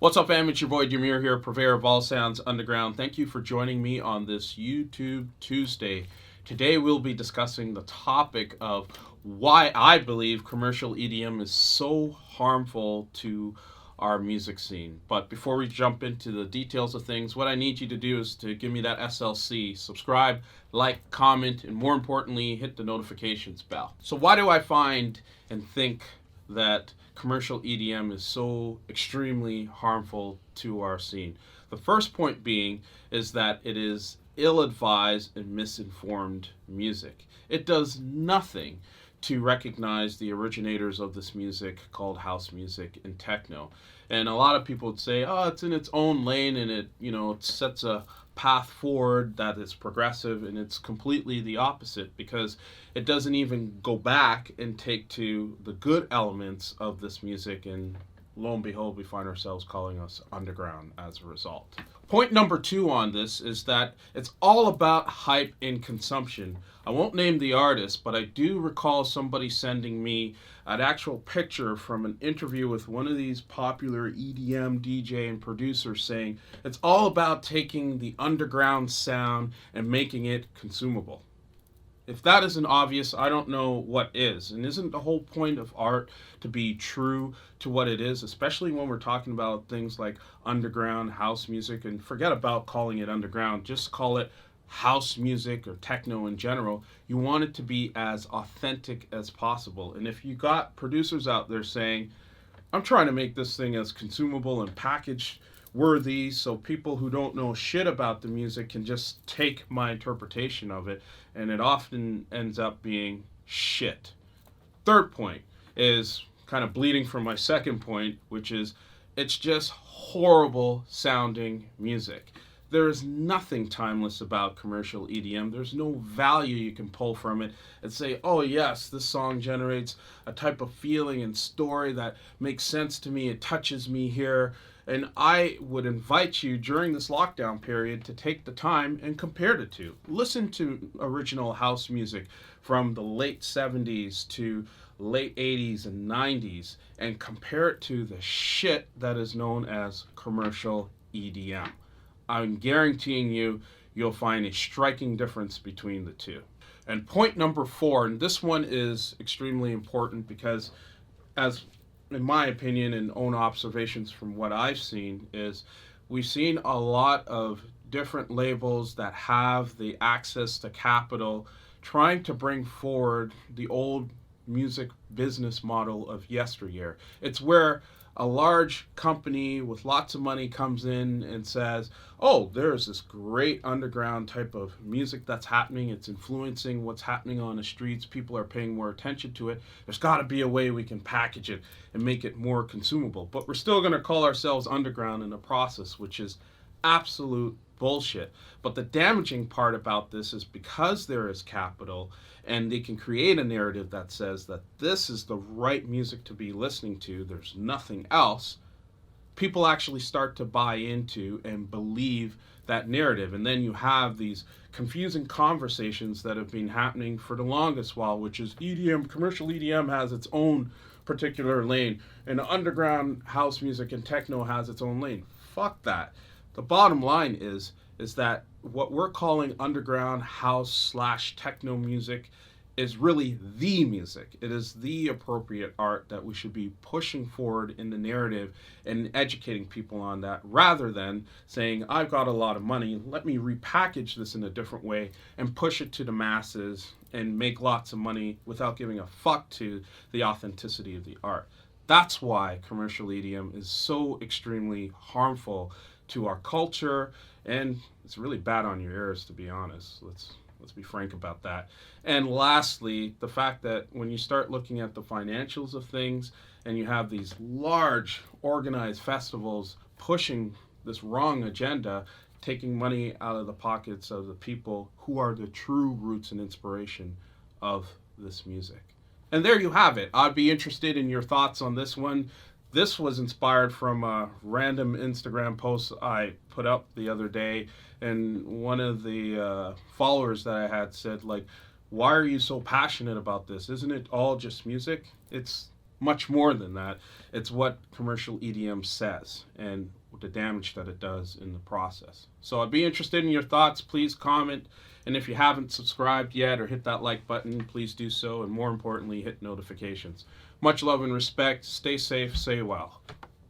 What's up, fam? It's your boy Demuir here, purveyor of all sounds underground. Thank you for joining me on this YouTube Tuesday. Today we'll be discussing the topic of why I believe commercial EDM is so harmful to our music scene. But before we jump into the details of things, what I need you to do is to give me that SLC, subscribe, like, comment, and more importantly, hit the notifications bell. So why do I find and think that commercial EDM is so extremely harmful to our scene? The first point being is that it is ill-advised and misinformed music. It does nothing to recognize the originators of this music called house music and techno. And a lot of people would say, oh, it's in its own lane and it sets a path forward that is progressive, and it's completely the opposite because it doesn't even go back and take to the good elements of this music, and lo and behold, we find ourselves calling us underground as a result. Point number two on this is that it's all about hype and consumption. I won't name the artist, but I do recall somebody sending me an actual picture from an interview with one of these popular EDM DJ and producers saying it's all about taking the underground sound and making it consumable. If that isn't obvious, I don't know what is. And isn't the whole point of art to be true to what it is, especially when we're talking about things like underground house music? And forget about calling it underground, just call it house music or techno in general. You want it to be as authentic as possible. And if you got producers out there saying, I'm trying to make this thing as consumable and package worthy so people who don't know shit about the music can just take my interpretation of it, and it often ends up being shit. Third point is kind of bleeding from my second point, which is it's just horrible sounding music. There is nothing timeless about commercial EDM. There's no value you can pull from it and say, oh yes, this song generates a type of feeling and story that makes sense to me. It touches me here. And I would invite you during this lockdown period to take the time and compare the two. Listen to original house music from the late 70s to late 80s and 90s and compare it to the shit that is known as commercial EDM. I'm guaranteeing you'll find a striking difference between the two. And point number four, and this one is extremely important because, as in my opinion and own observations from what I've seen, is we've seen a lot of different labels that have the access to capital trying to bring forward the old music business model of yesteryear. It's where a large company with lots of money comes in and says, oh, there's this great underground type of music that's happening. It's influencing what's happening on the streets. People are paying more attention to it. There's got to be a way we can package it and make it more consumable. But we're still going to call ourselves underground in the process, which is absolute bullshit. But the damaging part about this is because there is capital and they can create a narrative that says that this is the right music to be listening to, there's nothing else, people actually start to buy into and believe that narrative. And then you have these confusing conversations that have been happening for the longest while, which is EDM, commercial EDM has its own particular lane, and underground house music and techno has its own lane. Fuck that. The bottom line is that what we're calling underground house slash techno music is really the music. It is the appropriate art that we should be pushing forward in the narrative and educating people on that, rather than saying, I've got a lot of money, let me repackage this in a different way and push it to the masses and make lots of money without giving a fuck to the authenticity of the art. That's why commercial EDM is so extremely harmful to our culture, and it's really bad on your ears, to be honest. Let's be frank about that. And lastly, the fact that when you start looking at the financials of things and you have these large organized festivals pushing this wrong agenda, taking money out of the pockets of the people who are the true roots and inspiration of this music. And there you have it. I'd be interested in your thoughts on this one. This was inspired from a random Instagram post I put up the other day, and one of the followers that I had said, like, why are you so passionate about this? Isn't it all just music? It's much more than that. It's what commercial EDM says and the damage that it does in the process. So I'd be interested in your thoughts. Please comment. And if you haven't subscribed yet or hit that like button, please do so. And more importantly, hit notifications. Much love and respect. Stay safe. Stay well.